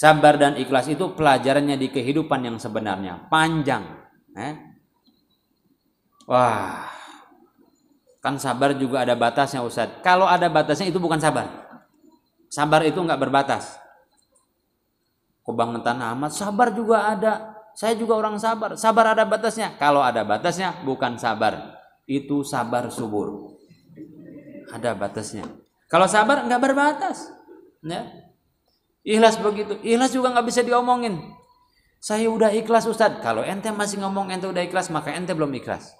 Sabar dan ikhlas itu pelajarannya di kehidupan yang sebenarnya panjang. Wah, kan sabar juga ada batasnya Ustadz. Kalau ada batasnya itu bukan sabar. Sabar itu nggak berbatas. Kebangetan amat, sabar juga ada. Saya juga orang sabar. Sabar ada batasnya. Kalau ada batasnya bukan sabar. Itu sabar subur. Ada batasnya. Kalau sabar nggak berbatas. Ya. Ikhlas begitu. Ikhlas juga nggak bisa diomongin. Saya udah ikhlas Ustadz. Kalau ente masih ngomong ente udah ikhlas, maka ente belum ikhlas.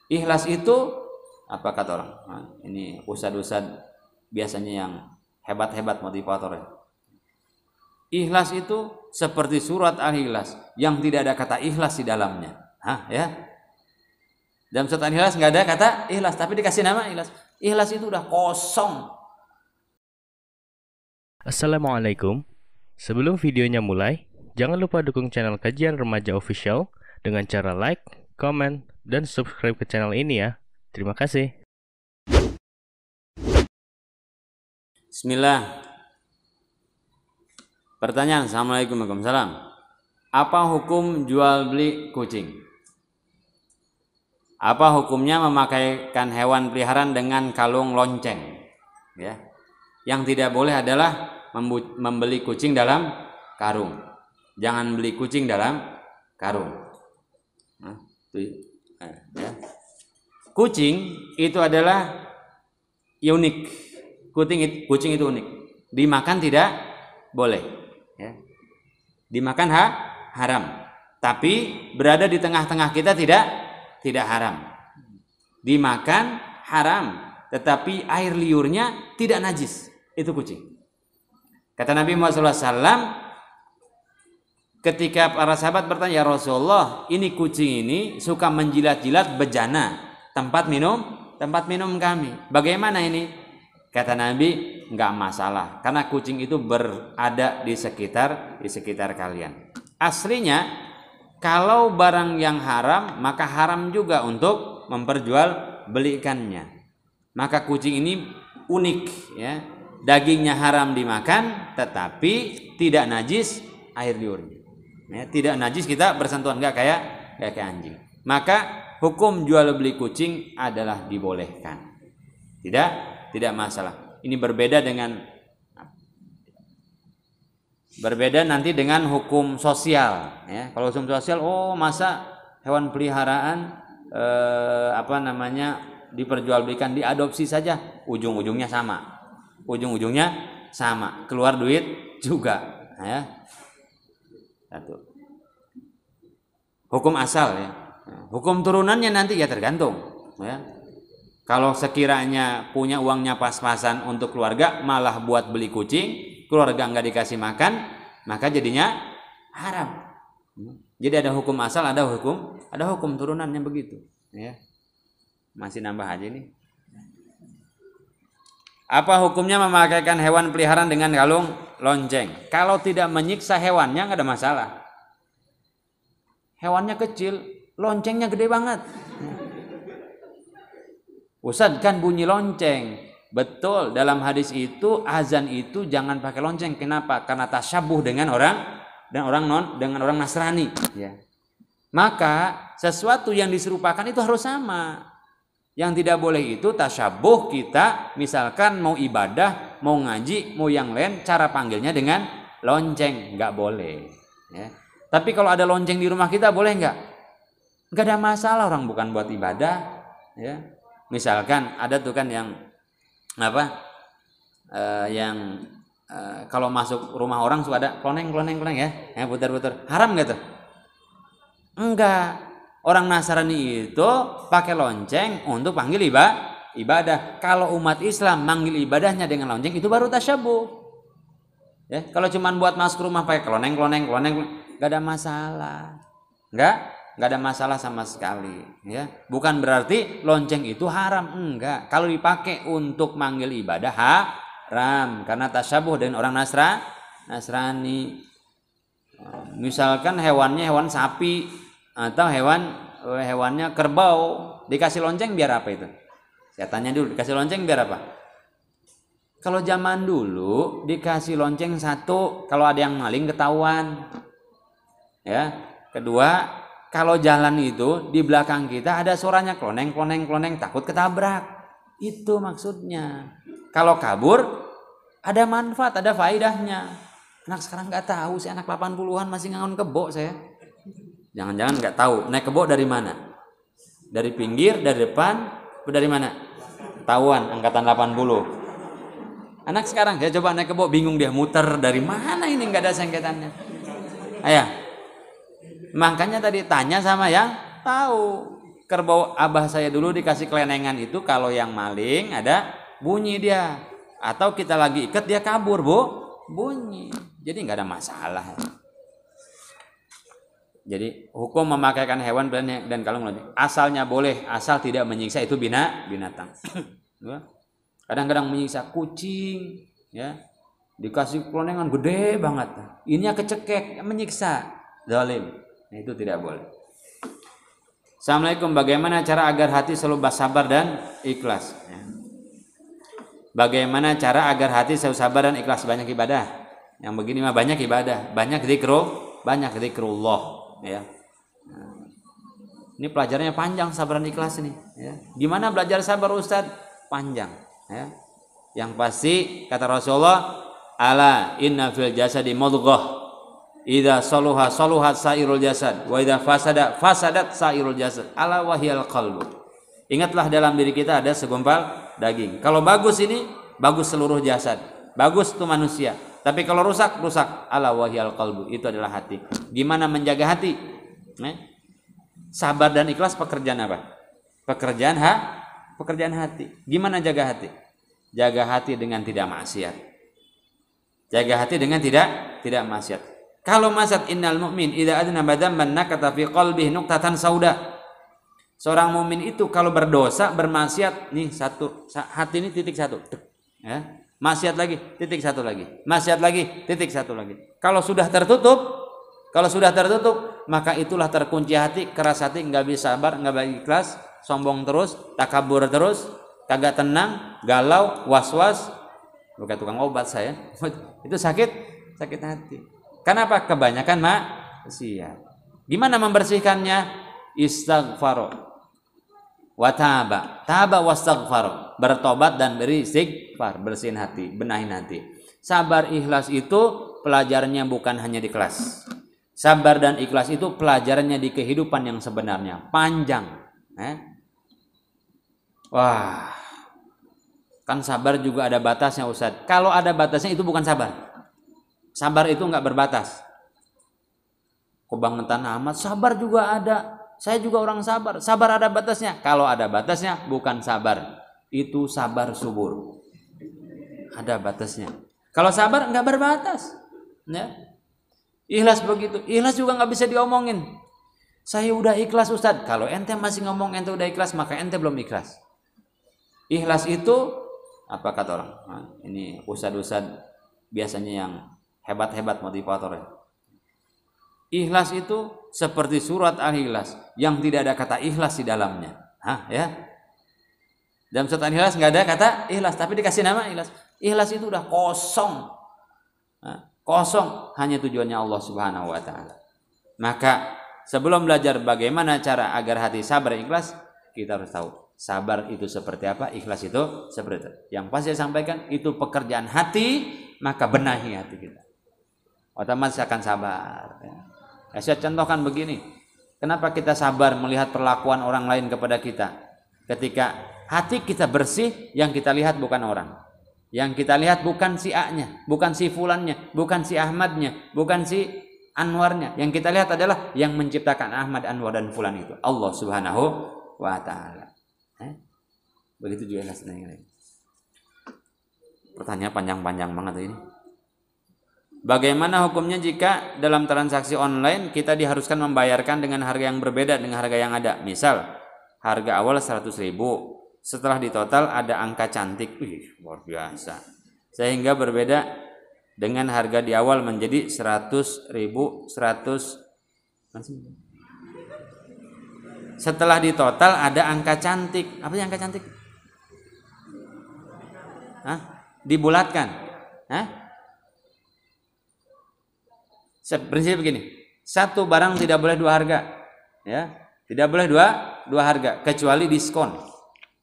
Ikhlas itu apa kata orang? Nah, ini ustadz-ustadz biasanya yang hebat-hebat motivator ya. Ikhlas itu seperti surat Al-Ikhlas yang tidak ada kata ikhlas di dalamnya. Ya. Dalam surat Al-Ikhlas nggak ada kata ikhlas, tapi dikasih nama ikhlas. Ikhlas itu udah kosong. Assalamualaikum. Sebelum videonya mulai, jangan lupa dukung channel Kajian Remaja Official dengan cara like, comment, dan subscribe ke channel ini ya. Terima kasih. Bismillah. Pertanyaan. Assalamualaikum warahmatullahi wabarakatuh. Apa hukum jual beli kucing? Apa hukumnya memakaikan hewan peliharaan dengan kalung lonceng? Ya. Yang tidak boleh adalah membeli kucing dalam karung. Jangan beli kucing dalam karung. Ya. Kucing itu adalah unik. Kucing itu unik. Dimakan tidak boleh. Ya. Dimakan haram. Tapi berada di tengah-tengah kita tidak haram. Dimakan haram, tetapi air liurnya tidak najis. Itu kucing. Kata Nabi Muhammad SAW, ketika para sahabat bertanya, ya Rasulullah, ini kucing ini suka menjilat-jilat bejana tempat minum kami. Bagaimana ini? Kata Nabi, enggak masalah, karena kucing itu berada di sekitar kalian. Aslinya, kalau barang yang haram, maka haram juga untuk memperjualbelikannya. Maka kucing ini unik, ya. Dagingnya haram dimakan, tetapi tidak najis air liurnya. Ya, tidak najis kita bersentuhan, enggak kayak anjing. Maka hukum jual beli kucing adalah dibolehkan. Tidak masalah. Ini berbeda nanti dengan hukum sosial. Ya. Kalau hukum sosial, masa hewan peliharaan diperjualbelikan, diadopsi saja, ujung-ujungnya sama, keluar duit juga. Ya. Satu. Hukum asal ya. Hukum turunannya nanti ya tergantung. Ya. Kalau sekiranya punya uangnya pas-pasan untuk keluarga, malah buat beli kucing, keluarga nggak dikasih makan, maka jadinya haram. Jadi ada hukum asal, ada hukum turunannya begitu. Ya. Masih nambah aja nih. Apa hukumnya memakaikan hewan peliharaan dengan kalung lonceng? Kalau tidak menyiksa hewannya nggak ada masalah. Hewannya kecil, loncengnya gede banget. Ustadz kan bunyi lonceng. Betul, dalam hadis itu azan itu jangan pakai lonceng. Kenapa? Karena tasyabuh dengan orang Nasrani. Ya. Maka sesuatu yang diserupakan itu harus sama. Yang tidak boleh itu tasyabuh kita, misalkan mau ibadah, mau ngaji, mau yang lain, cara panggilnya dengan lonceng, nggak boleh. Ya. Tapi kalau ada lonceng di rumah kita boleh nggak? Nggak ada masalah, orang bukan buat ibadah. Ya. Misalkan ada tuh kan yang kalau masuk rumah orang suka ada kloneng ya, putar-putar. Haram nggak tuh? Enggak. Orang Nasrani itu pakai lonceng untuk panggil ibadah. Kalau umat Islam manggil ibadahnya dengan lonceng itu baru tasyabuh. Ya, kalau cuma buat masuk rumah pakai kloneng, nggak ada masalah. Nggak ada masalah sama sekali. Ya, bukan berarti lonceng itu haram, enggak. Kalau dipakai untuk manggil ibadah haram karena tasyabuh dengan orang Nasrani. Misalkan hewannya hewan sapi atau hewannya kerbau, dikasih lonceng biar apa itu? Saya tanya dulu, dikasih lonceng biar apa? Kalau zaman dulu dikasih lonceng satu, kalau ada yang maling ketahuan. Ya. Kedua, kalau jalan itu di belakang kita ada suaranya kloneng kloneng kloneng, takut ketabrak. Itu maksudnya. Kalau kabur ada manfaat, ada faedahnya. Anak sekarang nggak tahu sih, anak 80-an masih ngangon kebo saya. Jangan-jangan nggak tahu naik kebo dari mana? Dari pinggir, dari depan, atau dari mana? Tahuan angkatan 80. Anak sekarang saya coba naik kebo bingung dia muter dari mana ini nggak ada sengketannya. Ayah. Makanya tadi tanya sama yang tahu. Kerbau abah saya dulu dikasih kelenengan itu kalau yang maling ada bunyi dia. Atau kita lagi ikat dia kabur, Bu. Bunyi. Jadi nggak ada masalah. Jadi hukum memakaikan hewan dan kalung asalnya boleh, asal tidak menyiksa itu binatang. Kadang-kadang menyiksa kucing, ya dikasih kelonengan gede banget, ininya kecekek, menyiksa, zalim. Nah, itu tidak boleh. Assalamualaikum, bagaimana cara agar hati selalu sabar dan ikhlas? Bagaimana cara agar hati selalu sabar dan ikhlas? Banyak ibadah. Yang begini mah banyak ibadah, banyak zikrullah, ya. Ini pelajarannya panjang, sabar dan ikhlas nih, ya. Gimana belajar sabar, Ustaz? Panjang, ya. Yang pasti kata Rasulullah, ala inna fil jasadi mudghah idza saluha saluhat sairul jasad wa idza fasadat sairul jasad ala wahyal qalbu. Ingatlah dalam diri kita ada segumpal daging. Kalau bagus ini bagus seluruh jasad, bagus itu manusia. Tapi kalau rusak ala wahyal qalbu, itu adalah hati. Gimana menjaga hati? Sabar dan ikhlas pekerjaan apa? Pekerjaan hati. Gimana jaga hati? Jaga hati dengan tidak maksiat. Jaga hati dengan tidak maksiat. Kalau maksiat, innal mu'min idza adnaba dzamban nakata fi qalbihi nuqtatan sauda. Seorang mukmin itu kalau berdosa, bermaksiat, nih satu hati ini titik satu. Ya. Maksiat lagi, titik satu lagi. Maksiat lagi, titik satu lagi. Kalau sudah tertutup, maka itulah terkunci hati, keras hati, enggak bisa sabar, enggak bisa ikhlas, sombong terus, takabur terus, kagak tenang, galau, was-was. Bukan tukang obat saya. Itu sakit hati. Kenapa? Kebanyakan maksiat. Gimana membersihkannya? Istighfar wa taba wastaghfar, bertobat dan beristighfar, bersihin hati, benahin hati. Sabar ikhlas itu pelajarannya bukan hanya di kelas. Sabar dan ikhlas itu pelajarannya di kehidupan yang sebenarnya, panjang. Wah, kan sabar juga ada batasnya, Ustaz. Kalau ada batasnya itu bukan sabar. Sabar itu enggak berbatas. Kebangetan amat, sabar juga ada. Saya juga orang sabar. Sabar ada batasnya. Kalau ada batasnya bukan sabar. Itu sabar subur. Ada batasnya. Kalau sabar enggak berbatas. Ya. Ikhlas begitu. Ikhlas juga enggak bisa diomongin. Saya udah ikhlas, Ustaz. Kalau ente masih ngomong ente udah ikhlas, maka ente belum ikhlas. Ikhlas itu apa kata orang? Ini ustad-ustad biasanya yang hebat-hebat motivator ya. Ikhlas itu seperti surat Al-Ikhlas yang tidak ada kata ikhlas di dalamnya. Ya. Dalam surat Al-Ikhlas nggak ada kata ikhlas, tapi dikasih nama ikhlas. Ikhlas itu udah kosong. Kosong, hanya tujuannya Allah Subhanahu wa taala. Maka sebelum belajar bagaimana cara agar hati sabar ikhlas, kita harus tahu sabar itu seperti apa, ikhlas itu seperti apa. Yang pasti saya sampaikan itu pekerjaan hati, maka benahi hati kita. Otomatis akan sabar. Saya contohkan begini. Kenapa kita sabar melihat perlakuan orang lain kepada kita? Ketika hati kita bersih, yang kita lihat bukan orang. Yang kita lihat bukan si A-nya, bukan si Fulannya, bukan si Ahmadnya, bukan si Anwarnya. Yang kita lihat adalah yang menciptakan Ahmad, Anwar dan Fulan itu, Allah Subhanahu wa taala. Begitu juga ikhlasnya. Pertanyaan panjang-panjang banget ini. Bagaimana hukumnya jika dalam transaksi online kita diharuskan membayarkan dengan harga yang berbeda dengan harga yang ada? Misal, harga awal 100.000, setelah ditotal ada angka cantik, luar biasa. Sehingga berbeda dengan harga di awal menjadi 100.000, 100. Setelah ditotal ada angka cantik. Apa yang angka cantik? dibulatkan. Hah? Prinsip begini, satu barang tidak boleh dua harga, ya, tidak boleh dua harga kecuali diskon.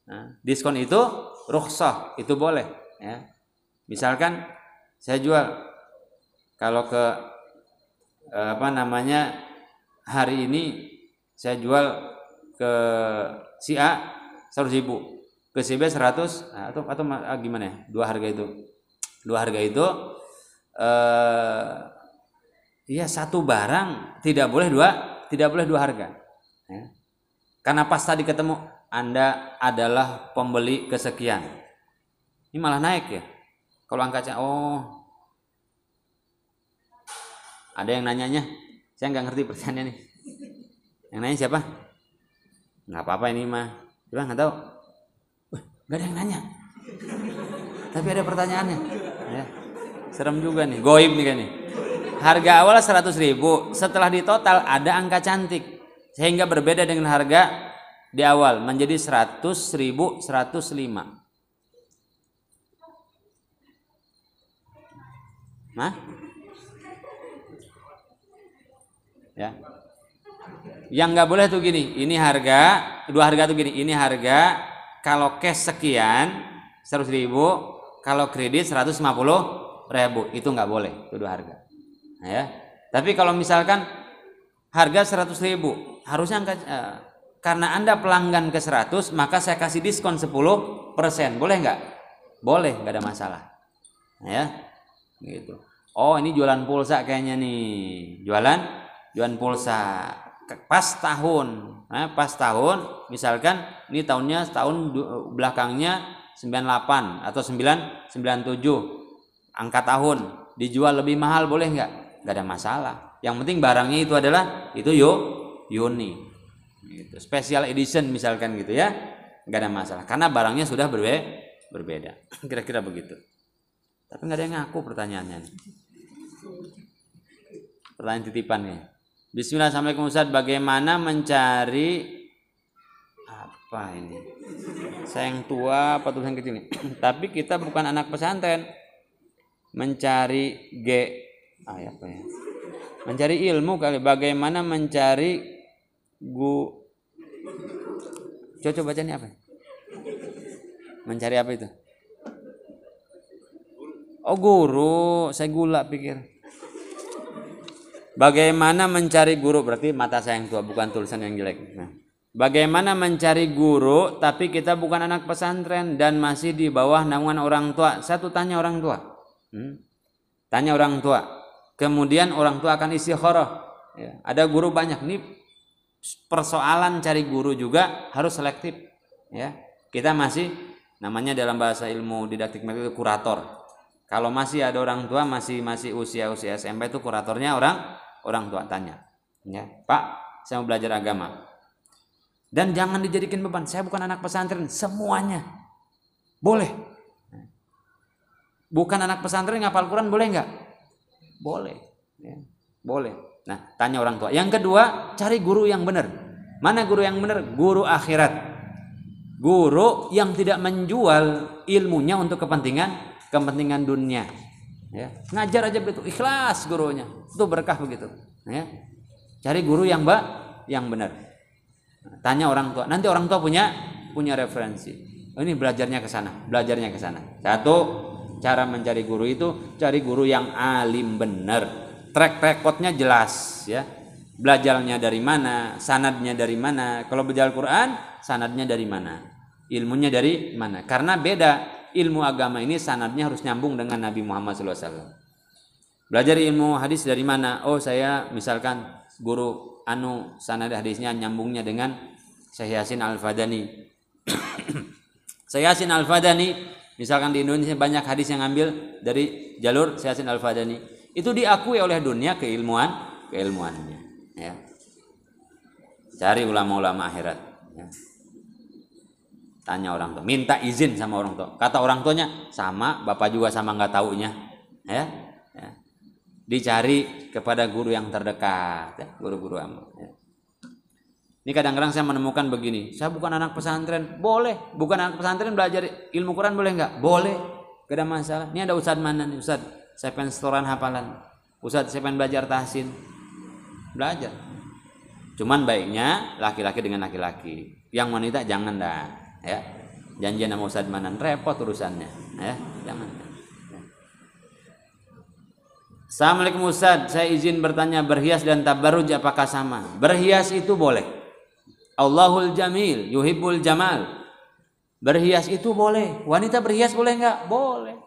Nah, diskon itu rukhsah, itu boleh, ya. Misalkan saya jual, kalau ke hari ini saya jual ke si A 100.000, ke si B 100, atau gimana ya? Dua harga itu iya, satu barang tidak boleh dua harga, ya. Karena pas tadi ketemu Anda adalah pembeli kesekian, ini malah naik ya. Kalau angkanya, ada yang nanyanya, saya nggak ngerti pertanyaannya nih. Yang nanya siapa? Nggak apa-apa ini mah, coba nggak tahu. Nggak ada yang nanya, tapi ada pertanyaannya, ya. Serem juga nih, goib nih kan nih. Harga awal 100.000, setelah ditotal ada angka cantik, sehingga berbeda dengan harga di awal menjadi 100.105. Nah, ya. Yang nggak boleh tuh gini, ini harga, dua harga tuh gini, ini harga kalau cash sekian 100.000, kalau kredit 150.000, itu nggak boleh, itu dua harga. Nah, ya. Tapi kalau misalkan harga 100.000, harusnya karena Anda pelanggan ke 100, maka saya kasih diskon 10%, boleh nggak? Boleh, nggak ada masalah. Nah, ya. Gitu. Oh, ini jualan pulsa kayaknya nih, jualan pulsa pas tahun, misalkan ini tahunnya tahun belakangnya 98 atau 997, angka tahun, dijual lebih mahal, boleh nggak ada masalah. Yang penting barangnya itu adalah Yoni, gitu. Special edition misalkan gitu ya, nggak ada masalah karena barangnya sudah berbeda. Kira-kira begitu. Tapi nggak ada yang ngaku pertanyaannya. Pertanyaan titipannya. Bismillah, assalamualaikum Ustaz. Bagaimana mencari apa ini? Saya yang tua, apa tulisan kecil ini? Tapi kita bukan anak pesantren. Mencari apa ya? Mencari ilmu kali. Bagaimana mencari Coba baca ini apa? Mencari apa itu? Oh, guru, saya gula pikir. Bagaimana mencari guru, berarti mata saya yang tua, bukan tulisan yang jelek. Nah, bagaimana mencari guru tapi kita bukan anak pesantren dan masih di bawah naungan orang tua? Satu, tanya orang tua. Tanya orang tua. Kemudian orang tua akan istikharah. Ya, ada guru banyak. Ini persoalan cari guru juga harus selektif. Ya, kita masih, namanya dalam bahasa ilmu didaktik itu kurator. Kalau masih ada orang tua, masih usia SMP, itu kuratornya orang tua, tanya, ya, Pak, saya mau belajar agama. Dan jangan dijadikan beban. Saya bukan anak pesantren, semuanya boleh. Bukan anak pesantren ngapal Quran boleh nggak? Boleh, ya, boleh. Nah, tanya orang tua. Yang kedua, cari guru yang benar. Mana guru yang benar? Guru akhirat. Guru yang tidak menjual ilmunya untuk kepentingan dunia, ya. Ngajar aja begitu, ikhlas gurunya, itu berkah begitu, ya. Cari guru yang benar. Tanya orang tua, nanti orang tua punya referensi. Oh, ini belajarnya ke sana. Satu, cara mencari guru itu cari guru yang alim benar, track recordnya jelas, ya. Belajarnya dari mana, sanadnya dari mana. Kalau belajar Quran, sanadnya dari mana, ilmunya dari mana. Karena beda. Ilmu agama ini sanadnya harus nyambung dengan Nabi Muhammad SAW. Belajar ilmu hadis dari mana? Oh, saya misalkan guru sanad hadisnya nyambungnya dengan Syekh Yasin Al-Fadani. Syekh Yasin Al-Fadani, misalkan di Indonesia banyak hadis yang ngambil dari jalur Syekh Yasin Al-Fadani. Itu diakui oleh dunia keilmuannya, ya. Cari ulama-ulama akhirat, ya. Tanya orang tua, minta izin sama orang tua. Kata orang tuanya, sama, bapak juga sama nggak taunya, ya. Dicari kepada guru yang terdekat, ya. Guru-guru amal, ya. Ini kadang-kadang saya menemukan begini, saya bukan anak pesantren, boleh. Bukan anak pesantren belajar ilmu Quran boleh nggak? Boleh. Gak ada masalah. Ini ada Ustadz mana nih? Ustadz, saya pengen setoran hafalan. Ustadz, saya pengen belajar tahsin. Belajar. Cuman baiknya laki-laki dengan laki-laki. Yang wanita jangan dah, ya. Janjian sama Ustadz Manan repot urusannya, ya. Jangan. Assalamualaikum Ustadz, saya izin bertanya, berhias dan tabarruj apakah sama? Berhias itu boleh. Allahul Jamil, yuhibbul jamal. Berhias itu boleh. Wanita berhias boleh enggak? Boleh.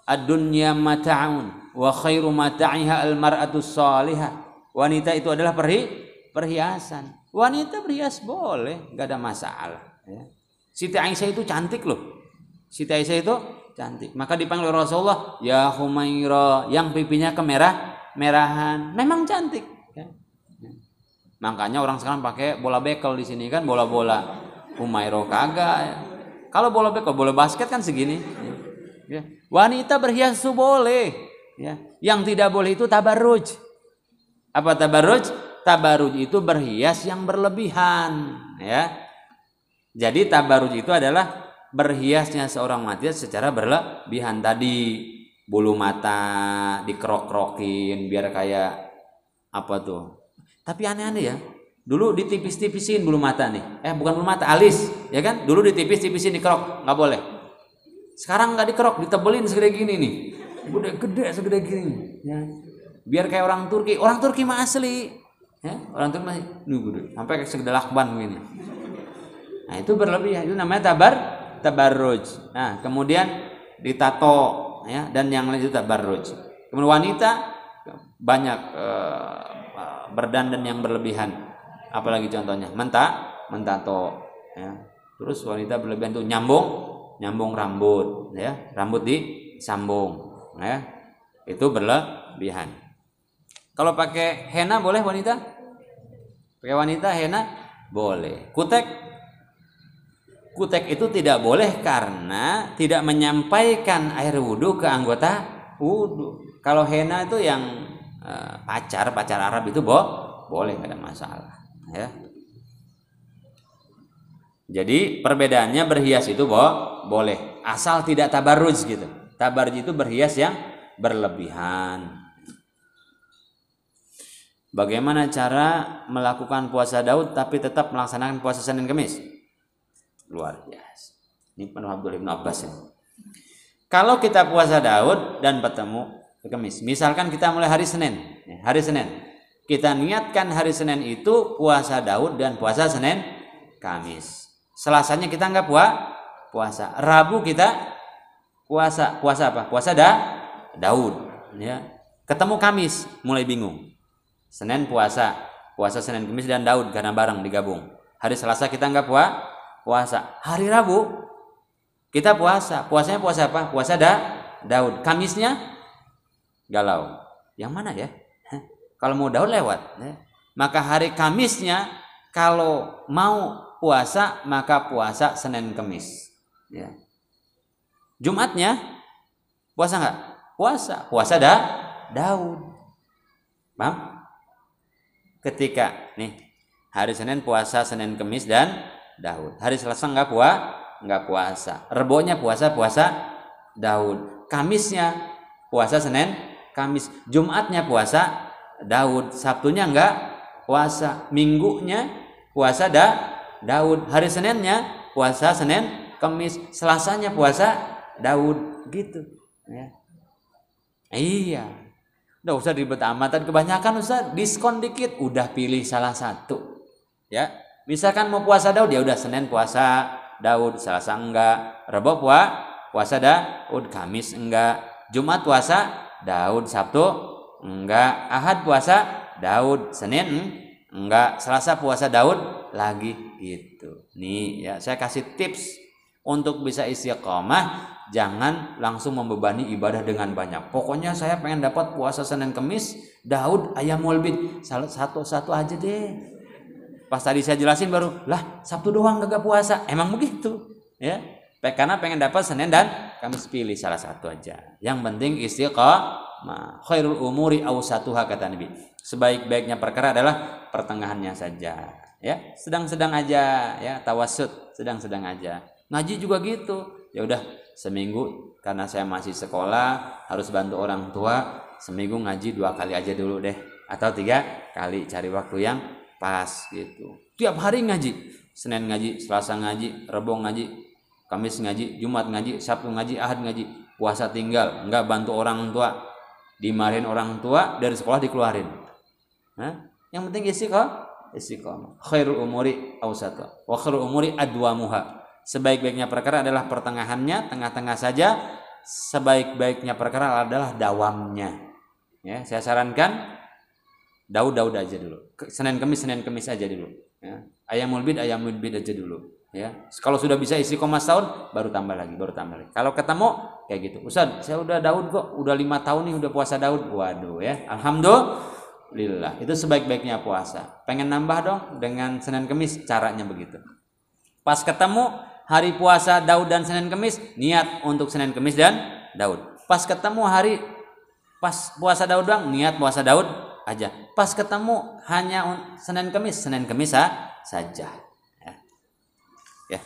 Ad-dunya mata'un wa khairu mata'iha al-mar'atu salihah. Wanita itu adalah perhiasan. Wanita berhias boleh, enggak ada masalah, ya. Siti Aisyah itu cantik loh. Siti Aisyah itu cantik. Maka dipanggil Rasulullah, ya Humaira, yang pipinya kemerah-merahan. Memang cantik, ya. Makanya orang sekarang pakai bola bekel di sini kan, bola-bola Humairo kagak, ya. Kalau bola bekel, bola basket kan segini, ya. Wanita berhias itu boleh, ya. Yang tidak boleh itu tabarruj. Apa tabarruj? Tabarruj itu berhias yang berlebihan, ya. Jadi tabarruj itu adalah berhiasnya seorang wanita secara berlebihan. Tadi bulu mata dikerok-kerokin biar kayak apa tuh. Tapi aneh-aneh ya. Dulu ditipis-tipisin bulu mata nih. Bukan bulu mata, alis, ya kan? Dulu ditipis-tipisin, dikerok, nggak boleh. Sekarang nggak dikerok, ditebelin segede gini nih. Udah gede segede gini, ya. Biar kayak orang Turki. Orang Turki mah asli, ya. Orang Turki masih gede, sampai kayak segede lakban begini. Nah, itu berlebihan. Itu namanya tabarruj. Nah, kemudian ditato, ya, dan yang lain itu tabarruj. Kemudian wanita banyak berdandan yang berlebihan. Apalagi contohnya mentato, ya. Terus wanita berlebihan tuh nyambung rambut, ya, rambut disambung, ya, itu berlebihan. Kalau pakai henna boleh wanita? Pakai wanita henna boleh. Kutek itu tidak boleh karena tidak menyampaikan air wudhu ke anggota wudhu. Kalau henna itu yang pacar Arab itu boleh, nggak ada masalah, ya. Jadi perbedaannya berhias itu boleh, asal tidak tabarruj gitu. Tabarruj itu berhias yang berlebihan. Bagaimana cara melakukan puasa Daud tapi tetap melaksanakan puasa Senin Kamis? Luar biasa. Ini penuh Abdullah bin Abbas ini. Kalau kita puasa Daud dan bertemu Kamis, misalkan kita mulai hari Senin, kita niatkan hari Senin itu puasa Daud dan puasa Senin Kamis. Selasanya kita nggak puasa. Rabu kita puasa apa? Puasa Daud, ya. Ketemu Kamis mulai bingung. Senin puasa Senin Kamis dan Daud karena bareng digabung. Hari Selasa kita nggak puasa. Hari Rabu kita puasa. Puasanya puasa apa? Puasa Daud. Kamisnya galau. Yang mana ya? Kalau mau Daud lewat, ya. Maka hari Kamisnya kalau mau puasa maka puasa Senin Kamis, ya. Jumatnya puasa nggak? Puasa Daud. Paham? Ketika nih hari Senin puasa Senin Kamis dan Daud. Hari Selasa nggak puasa. Rebonya puasa Daud. Kamisnya puasa Senin Kamis. Jumatnya puasa Daud. Sabtunya nggak puasa. Minggunya puasa Daud. Hari Seninnya puasa Senin Kamis. Selasanya puasa Daud, gitu, ya. Iya. Udah usah ribet amatan, kebanyakan Ustaz diskon dikit, udah pilih salah satu, ya. Misalkan mau puasa Daud, ya udah Senin puasa Daud, Selasa enggak, Rabu puasa Daud, Kamis enggak, Jumat puasa Daud, Sabtu enggak, Ahad puasa Daud, Senin enggak, Selasa puasa Daud lagi, gitu. Nih ya, saya kasih tips untuk bisa istiqomah. Jangan langsung membebani ibadah dengan banyak. Pokoknya saya pengen dapat puasa Senin Kamis, Daud, Ayyamul Bid, satu aja deh. Pas tadi saya jelasin baru, lah Sabtu doang kagak puasa. Emang begitu, ya. Karena pengen dapat Senin dan Kamis, pilih salah satu aja. Yang penting istiqomah. Khairul umuri awsatuha, kata Nabi. Sebaik-baiknya perkara adalah pertengahannya saja, ya. Sedang-sedang aja, ya, tawassut, sedang-sedang aja. Ngaji juga gitu. Ya udah, seminggu karena saya masih sekolah harus bantu orang tua, seminggu ngaji 2 kali aja dulu deh, atau 3 kali, cari waktu yang pas gitu. Tiap hari ngaji, Senin ngaji, Selasa ngaji, Rebo ngaji, Kamis ngaji, Jumat ngaji, Sabtu ngaji, Ahad ngaji. Puasa tinggal, enggak bantu orang tua, dimarahin orang tua, dari sekolah dikeluarin. Yang penting istiqomah. Khairul umuri awsata wa khairul umuri adwamuha. Sebaik-baiknya perkara adalah pertengahannya, tengah-tengah saja. Sebaik-baiknya perkara adalah dawamnya. Ya, saya sarankan Daud aja dulu. Senin Kemis aja dulu. Ya. Ayamul bid aja dulu. Ya. Kalau sudah bisa istiqomah setahun, baru tambah lagi. Kalau ketemu kayak gitu. Ustaz, saya udah Daud kok, udah 5 tahun nih udah puasa Daud. Waduh ya. Alhamdulillah. Itu sebaik-baiknya puasa. Pengen nambah dong dengan Senin Kemis, caranya begitu. Pas ketemu hari puasa Daud dan Senin Kemis, niat untuk Senin Kemis dan Daud. Pas ketemu pas puasa Daud doang, niat puasa Daud aja. Pas ketemu hanya Senin Kemis saja. Ya.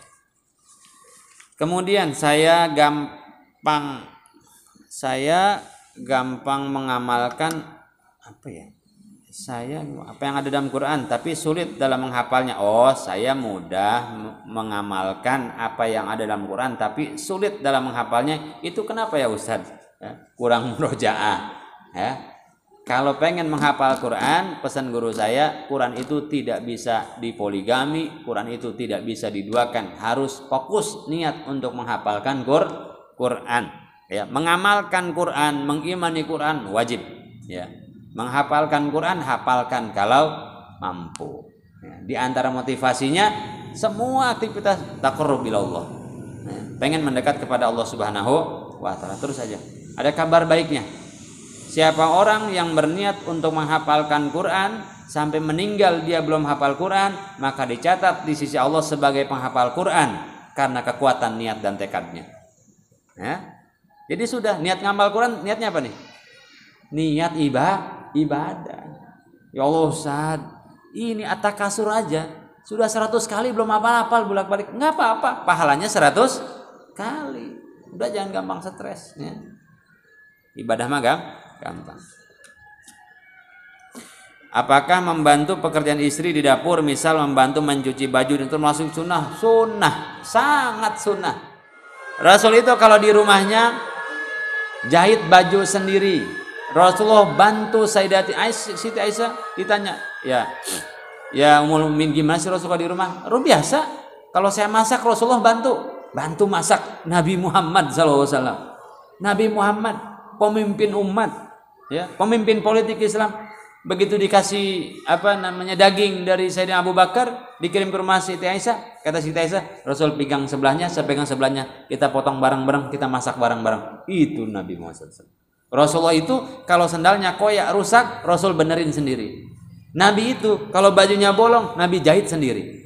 Kemudian saya gampang mengamalkan apa yang ada dalam Quran, tapi sulit dalam menghafalnya. Saya mudah mengamalkan apa yang ada dalam Quran, tapi sulit dalam menghafalnya. Itu kenapa ya Ustaz? Kurang murojaah. Ya. Kalau pengen menghafal Quran, pesan guru saya, Quran itu tidak bisa dipoligami, Quran itu tidak bisa diduakan, harus fokus niat untuk menghafalkan Quran. Ya, mengamalkan Quran, mengimani Quran wajib. Ya, menghafalkan Quran, hafalkan kalau mampu. Ya, di antara motivasinya semua aktivitas taqarrub ila Allah. Ya, pengen mendekat kepada Allah Subhanahu wa taala. Terus saja. Ada kabar baiknya. Siapa orang yang berniat untuk menghafalkan Quran sampai meninggal dia belum hafal Quran, maka dicatat di sisi Allah sebagai penghafal Quran karena kekuatan niat dan tekadnya. Ya. Jadi sudah niat ngamal Quran, niatnya apa nih? Niat ibadah. Ya Allah Ustaz, ini atakasur aja sudah 100 kali belum hafal bolak-balik, nggak apa-apa, pahalanya 100 kali. Udah jangan gampang stres. Ya. Ibadah mah gampang. Apakah membantu pekerjaan istri di dapur, misal membantu mencuci baju, itu termasuk sunnah? Sunnah, sangat sunnah. Rasul itu kalau di rumahnya jahit baju sendiri. Rasulullah bantu Siti Aisyah, ditanya, ya Ummul Mukminin, gimana sih Rasulullah di rumah? Biasa. Kalau saya masak, Rasulullah bantu masak. Nabi Muhammad SAW. Nabi Muhammad pemimpin umat, ya, pemimpin politik Islam. Begitu dikasih daging dari Sayyidina Abu Bakar, dikirim ke rumah Siti Aisyah, kata Siti Aisyah, Rasul pegang sebelahnya, saya pegang sebelahnya, kita potong bareng-bareng, kita masak bareng-bareng. Itu Nabi Muhammad SAW. Rasulullah itu kalau sendalnya koyak rusak, Rasul benerin sendiri. Nabi itu kalau bajunya bolong, Nabi jahit sendiri.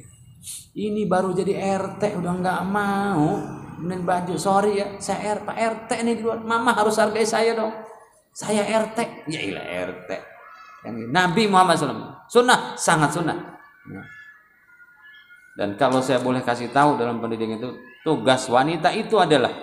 Ini baru jadi RT udah nggak mau benerin baju. Sorry ya, saya Pak RT nih di luar. Mama harus hargai saya dong. Saya RT. Ya ilah RT. Nabi Muhammad SAW. Sunnah, sangat sunnah. Dan kalau saya boleh kasih tahu dalam pendidikan itu, tugas wanita itu adalah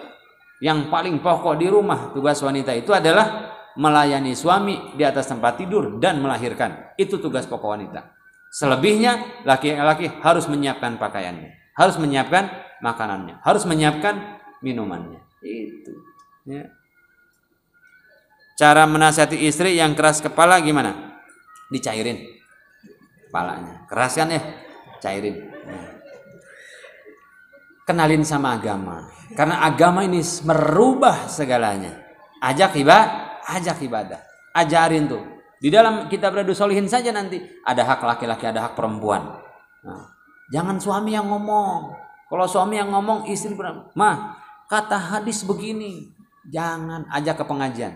yang paling pokok di rumah. Tugas wanita itu adalah melayani suami di atas tempat tidur dan melahirkan. Itu tugas pokok wanita. Selebihnya laki-laki harus menyiapkan pakaiannya, harus menyiapkan makanannya, harus menyiapkan minumannya. Itu. Ya. Cara menasihati istri yang keras kepala gimana? Dicairin kepalanya. Keras kan ya? Cairin. Kenalin sama agama. Karena agama ini merubah segalanya. Ajak ibadah. Ajarin tuh. Di dalam kitab Riyadhus Shalihin saja nanti ada hak laki-laki, ada hak perempuan. Nah, jangan suami yang ngomong. Kalau suami yang ngomong, istri benar. Kata hadis begini. Jangan, ajak ke pengajian.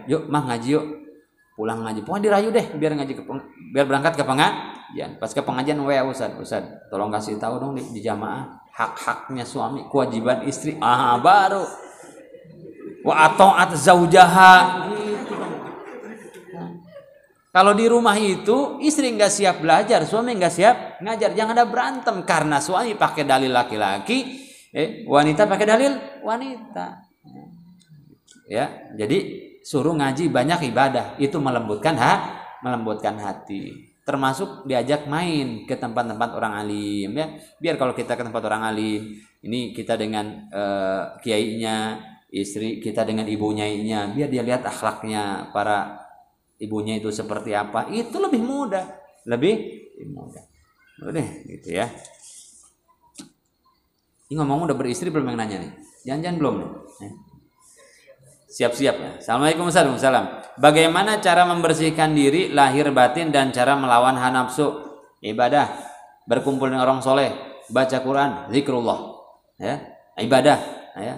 Yuk, ngaji yuk. Pulang ngaji. Pokoknya dirayu deh biar berangkat ke pengajian. Pas ke pengajian, Ustaz, tolong kasih tahu dong di jamaah hak-haknya suami, kewajiban istri. Baru wa ata'at zaujaha. Kalau di rumah itu istri nggak siap belajar, suami nggak siap ngajar, jangan ada berantem karena suami pakai dalil laki-laki, Wanita pakai dalil wanita. Ya, jadi suruh ngaji banyak ibadah, itu melembutkan hati. Termasuk diajak main ke tempat-tempat orang alim ya. Biar kalau kita ke tempat orang alim, ini kita dengan kiainya, istri kita dengan ibunya, biar dia lihat akhlaknya para ibunya itu seperti apa, itu lebih mudah. Udah gitu ya. Ini ngomong udah beristri belum yang nanya nih? Jangan-jangan belum nih. Siap-siap ya. Assalamualaikum warahmatullahi wabarakatuh. Bagaimana cara membersihkan diri lahir batin dan cara melawan hawa nafsu? Ibadah, berkumpul dengan orang soleh, baca Quran, zikrullah, ya, ibadah, ya,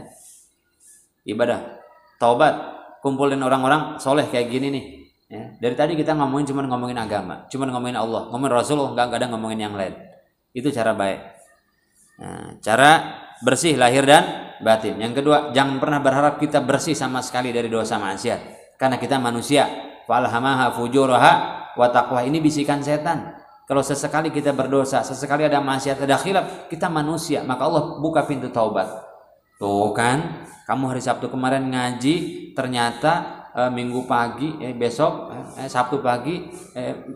ibadah, taubat, kumpul dengan orang-orang soleh kayak gini nih. Ya. Dari tadi kita ngomongin agama, ngomongin Allah, ngomongin Rasulullah, nggak ada ngomongin yang lain. Itu cara baik. Nah, cara bersih lahir dan batin. Yang kedua, jangan pernah berharap kita bersih sama sekali dari dosa maksiat, karena kita manusia. Falhamaha fujuraha wa taqwa, ini bisikan setan. Kalau sesekali kita berdosa, sesekali ada maksiat, ada khilaf, kita manusia, maka Allah buka pintu taubat. Tuh kan, kamu hari Sabtu kemarin ngaji, ternyata Minggu pagi, besok, Sabtu pagi,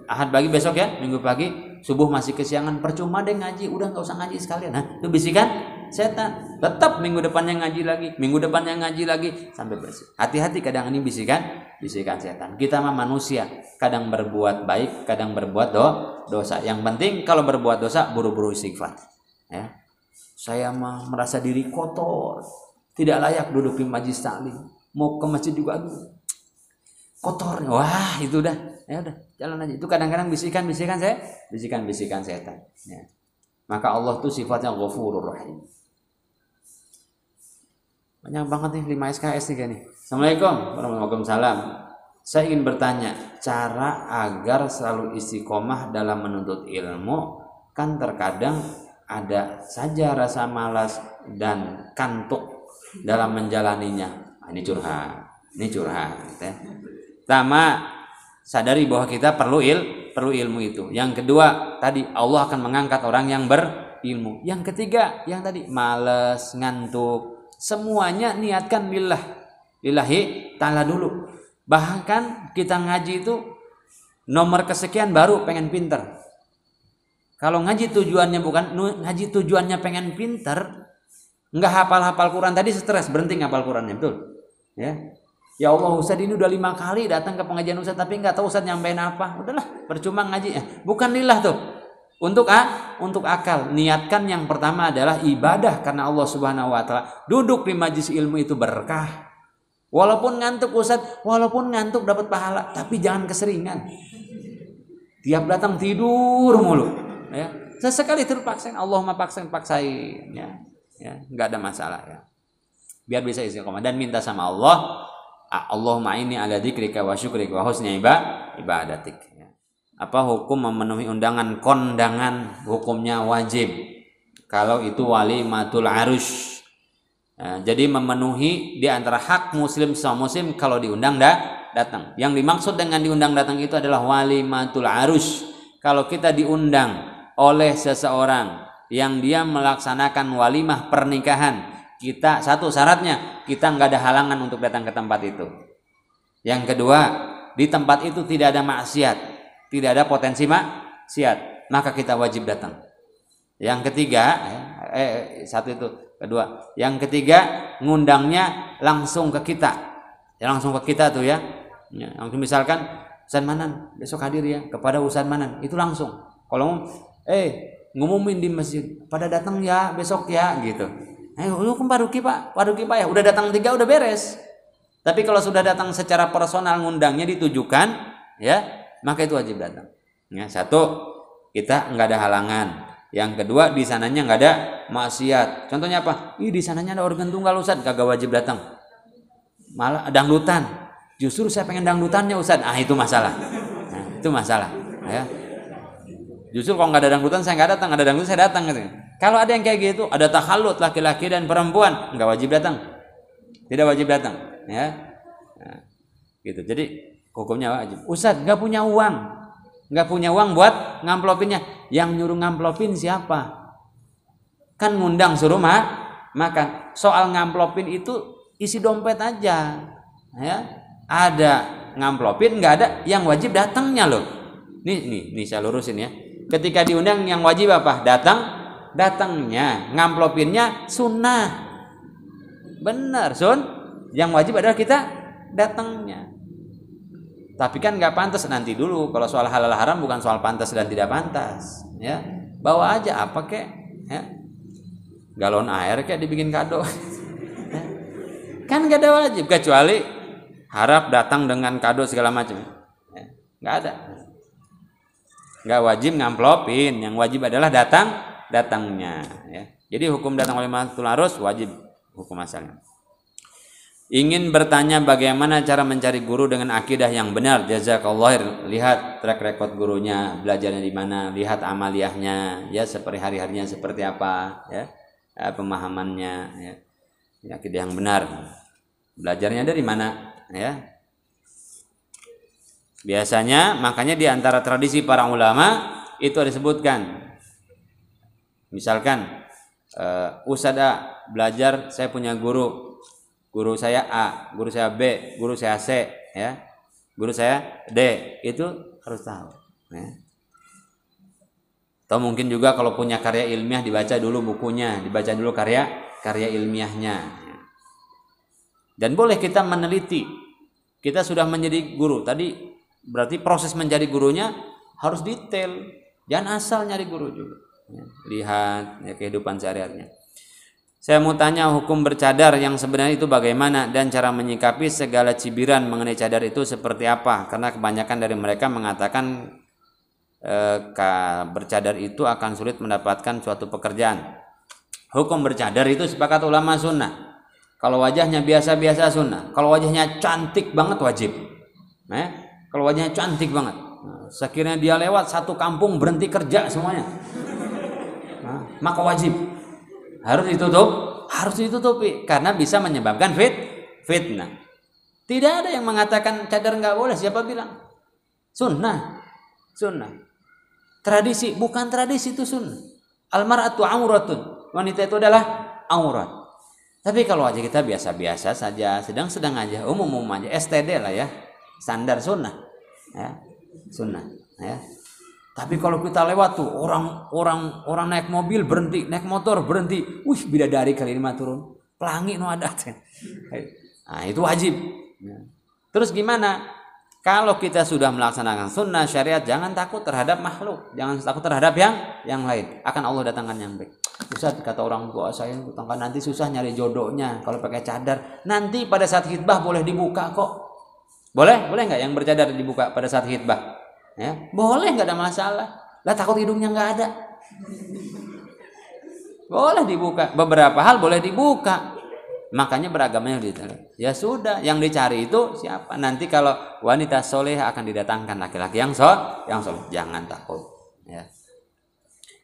Ahad pagi besok ya, Minggu pagi, subuh masih kesiangan, percuma deh ngaji, udah nggak usah ngaji sekalian. Nah, itu bisikan setan. Tetap minggu depannya ngaji lagi, sampai bersih. Hati-hati, kadang ini bisikan setan. Kita mah manusia, kadang berbuat baik, kadang berbuat dosa. Yang penting kalau berbuat dosa, buru-buru istighfar. Ya. Saya mah merasa diri kotor, tidak layak duduk di majlis taklim. Mau ke masjid juga kotor. Wah, itu udah. Ya udah, jalan aja. Itu kadang-kadang bisikan setan. Ya. Maka Allah tuh sifatnya Ghafurur Rahim. Banyak banget nih 5 SKS nih. Assalamualaikum warahmatullahi wabarakatuh. Saya ingin bertanya, cara agar selalu istiqomah dalam menuntut ilmu, kan terkadang ada saja rasa malas dan kantuk dalam menjalaninya. Ini curhat. Ya. Pertama, sadari bahwa kita perlu ilmu itu. Yang kedua, tadi Allah akan mengangkat orang yang berilmu. Yang ketiga, yang tadi malas, ngantuk, semuanya niatkan lillahi ta'ala dulu. Bahkan kita ngaji itu nomor kesekian baru pengen pinter. Kalau ngaji tujuannya pengen pinter, nggak hafal Quran tadi stres, berhenti ngapal Qurannya, betul? Ya Allah, Ustadz ini udah 5 kali datang ke pengajian Ustadz, tapi nggak tahu Ustadz nyampein apa. Udahlah, percuma ngaji. Bukan lillah tuh. Untuk akal. Niatkan yang pertama adalah ibadah karena Allah Subhanahu wa taala. Duduk di majlis ilmu itu berkah. Walaupun ngantuk Ustadz, dapat pahala, tapi jangan keseringan. Tiap datang tidur mulu, ya. Sesekali terpaksain, Allahumma paksain, ya. Nggak ada masalah ya. Biar bisa istiqomah dan minta sama Allah, Allahumma inni ala dzikrika wa syukrika wa husni ibadatik. Apa hukum memenuhi undangan kondangan? Hukumnya wajib kalau itu walimatul arus. Jadi memenuhi di antara hak muslim sama muslim, kalau diundang datang. Yang dimaksud dengan diundang datang itu adalah walimatul arus. Kalau kita diundang oleh seseorang yang dia melaksanakan walimah pernikahan, kita satu syaratnya kita nggak ada halangan untuk datang ke tempat itu. Yang kedua, di tempat itu tidak ada maksiat, tidak ada potensi maksiat, maka kita wajib datang. Yang ketiga, yang ketiga, ngundangnya langsung ke kita, tuh ya. Misalkan Ustaz Manan besok hadir ya, kepada Ustaz Manan, itu langsung. Kalau ngumumin di masjid, pada datang ya besok ya gitu. Hukum paruki pak ya, udah datang 3 udah beres. Tapi kalau sudah datang secara personal, ngundangnya ditujukan, ya, maka itu wajib datang. Ya, satu, kita nggak ada halangan. Yang kedua, di sananya nggak ada maksiat. Contohnya apa? Di sananya ada organ tunggal Ustaz, kagak wajib datang. Malah dangdutan. Justru saya pengen dangdutannya Ustaz. Itu masalah. Ya. Justru kalau nggak ada dangdutan saya nggak datang, ada dangdutan saya datang gitu. Kalau ada yang kayak gitu, ada takhallut laki-laki dan perempuan, nggak wajib datang, tidak wajib datang, ya. Nah, gitu. Jadi hukumnya wajib. Ustadz nggak punya uang buat ngamplopinnya. Yang nyuruh ngamplopin siapa? Kan ngundang suruh Maka soal ngamplopin itu isi dompet aja, ya. Ada ngamplopin, nggak ada, yang wajib datangnya loh. Nih saya lurusin ya. Ketika diundang yang wajib apa? Datangnya. Ngamplopinnya sunnah. Benar, Sun. Yang wajib adalah kita datangnya. Tapi kan nggak pantas, nanti dulu. Kalau soal halal haram bukan soal pantas dan tidak pantas, ya. Bawa aja apa kek, ya. Galon air kayak dibikin kado. Kan gak ada wajib, kecuali harap datang dengan kado segala macam. Gak ada. Gak wajib ngamplopin, yang wajib adalah datangnya. Ya. Jadi hukum datang oleh matul arus wajib hukum asalnya. Ingin bertanya bagaimana cara mencari guru dengan akidah yang benar. Jazakallah, lihat track record gurunya, belajarnya di mana, lihat amaliyahnya, ya seperti hari-harinya seperti apa, ya. Pemahamannya, ya, akidah yang benar, belajarnya dari mana, ya. Biasanya makanya di antara tradisi para ulama itu disebutkan, misalkan Ustadz A belajar, saya punya guru saya A, guru saya B, guru saya C, ya, guru saya D, itu harus tahu, ya. Atau mungkin juga kalau punya karya ilmiah dibaca dulu bukunya, dibaca dulu karya ilmiahnya. Dan boleh kita meneliti. Kita sudah menjadi guru. Tadi berarti proses menjadi gurunya harus detail. Jangan asal nyari guru juga. Lihat ya, kehidupan sehari-harinya. Saya mau tanya hukum bercadar yang sebenarnya itu bagaimana dan cara menyikapi segala cibiran mengenai cadar itu seperti apa? Karena kebanyakan dari mereka mengatakan bercadar itu akan sulit mendapatkan suatu pekerjaan. Hukum bercadar itu sepakat ulama sunnah. Kalau wajahnya biasa-biasa sunnah. Kalau wajahnya cantik banget wajib. Kalau wajahnya cantik banget, sekiranya dia lewat satu kampung berhenti kerja semuanya, maka wajib harus ditutupi karena bisa menyebabkan fitnah. Tidak ada yang mengatakan cadar nggak boleh. Siapa bilang? Sunnah. Tradisi, bukan tradisi, itu sunnah. Almar'atu auratun, wanita itu adalah aurat. Tapi kalau wajah kita biasa-biasa saja, sedang-sedang aja, umum aja, STD lah ya, standar sunnah, ya, sunnah, ya. Tapi kalau kita lewat tuh orang naik mobil berhenti, naik motor berhenti, bidadari kali ini mah turun, pelangi no ada, nah itu wajib. Terus gimana? Kalau kita sudah melaksanakan sunnah syariat, jangan takut terhadap makhluk, jangan takut terhadap yang lain. Akan Allah datangkan yang baik. Ustaz, kata orang tua saya, nanti susah nyari jodohnya kalau pakai cadar. Nanti pada saat khitbah boleh dibuka kok. Boleh nggak yang bercadar dibuka pada saat khitbah? Ya, boleh, nggak ada masalah. Lah takut hidungnya nggak ada. Boleh dibuka. Beberapa hal boleh dibuka. Makanya beragamanya gitu. Ya sudah, yang dicari itu siapa? Nanti kalau wanita soleh akan didatangkan laki-laki yang soleh. Jangan takut. Ya.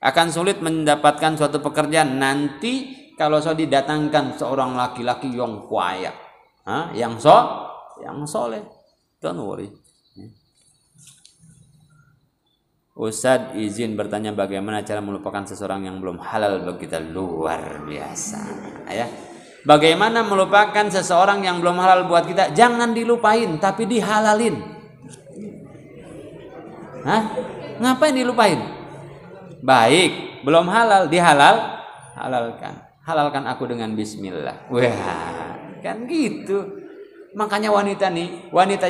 Akan sulit mendapatkan suatu pekerjaan nanti kalau didatangkan seorang laki-laki yang kaya, yang soleh. Don't worry. Ustadz izin bertanya bagaimana cara melupakan seseorang yang belum halal bagi kita. Luar biasa, ya. Bagaimana melupakan seseorang yang belum halal buat kita? Jangan dilupain, tapi dihalalin. Ngapain dilupain? Baik, belum halal, halalkan. Halalkan aku dengan bismillah. Wah, kan gitu. Makanya wanita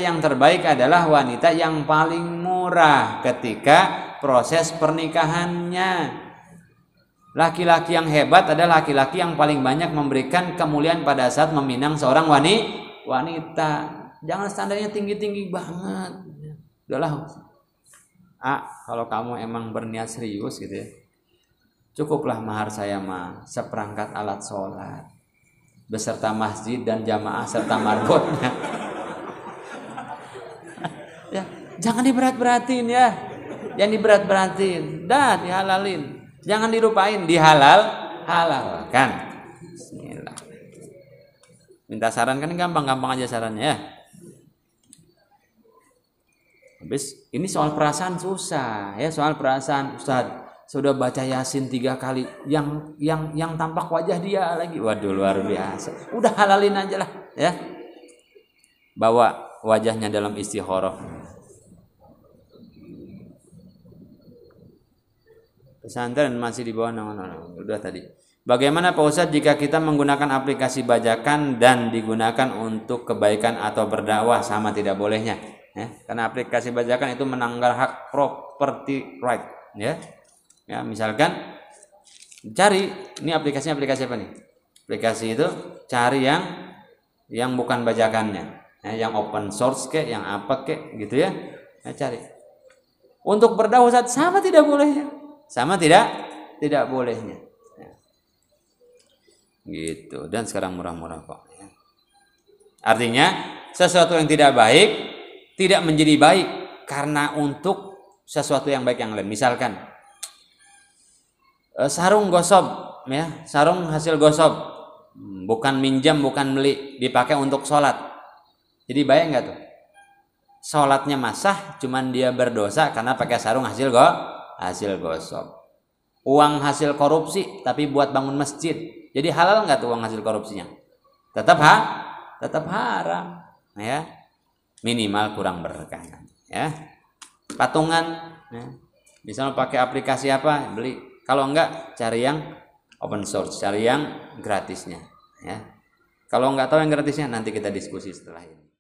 yang terbaik adalah wanita yang paling murah ketika proses pernikahannya. Laki-laki yang hebat adalah laki-laki yang paling banyak memberikan kemuliaan pada saat meminang seorang wanita. Jangan standarnya tinggi-tinggi banget. Udahlah. Kalau kamu emang berniat serius gitu ya, cukuplah mahar saya seperangkat alat sholat beserta masjid dan jamaah serta marbotnya. Ya, jangan diberat-beratin ya. Jangan diberat-beratin. Dah dihalalin. Jangan dilupain, halalkan. Bismillah. Minta saran kan gampang aja sarannya ya. Habis ini soal perasaan susah ya, soal perasaan. Ustaz, sudah baca Yasin 3 kali, yang tampak wajah dia lagi, waduh luar biasa. Udah halalin aja lah ya, bawa wajahnya dalam istikharah. Pesantren masih di bawah naungan, udah tadi. Bagaimana Pak Ustadz jika kita menggunakan aplikasi bajakan dan digunakan untuk kebaikan atau berdakwah, sama tidak bolehnya? Ya, karena aplikasi bajakan itu melanggar hak property right. Ya, misalkan cari ini aplikasi apa nih? Aplikasi itu cari yang bukan bajakannya, ya, yang open source yang apa gitu ya. Cari. Untuk berdakwah sama tidak bolehnya, sama tidak bolehnya. Gitu, dan sekarang murah-murah kok ya. Artinya sesuatu yang tidak baik tidak menjadi baik karena untuk sesuatu yang baik yang lain. Misalkan sarung gosok ya, sarung hasil gosok, bukan minjam, bukan beli, dipakai untuk sholat, jadi baik nggak tuh? Sholatnya masah, cuman dia berdosa karena pakai sarung hasil gosok. Uang hasil korupsi tapi buat bangun masjid, jadi halal nggak tuh uang hasil korupsinya? Tetap haram, ya. Minimal kurang berkah, ya. Patungan, ya. Misalnya pakai aplikasi apa, beli. Kalau enggak, cari yang open source, cari yang gratisnya, ya. Kalau enggak tahu yang gratisnya, nanti kita diskusi setelah ini.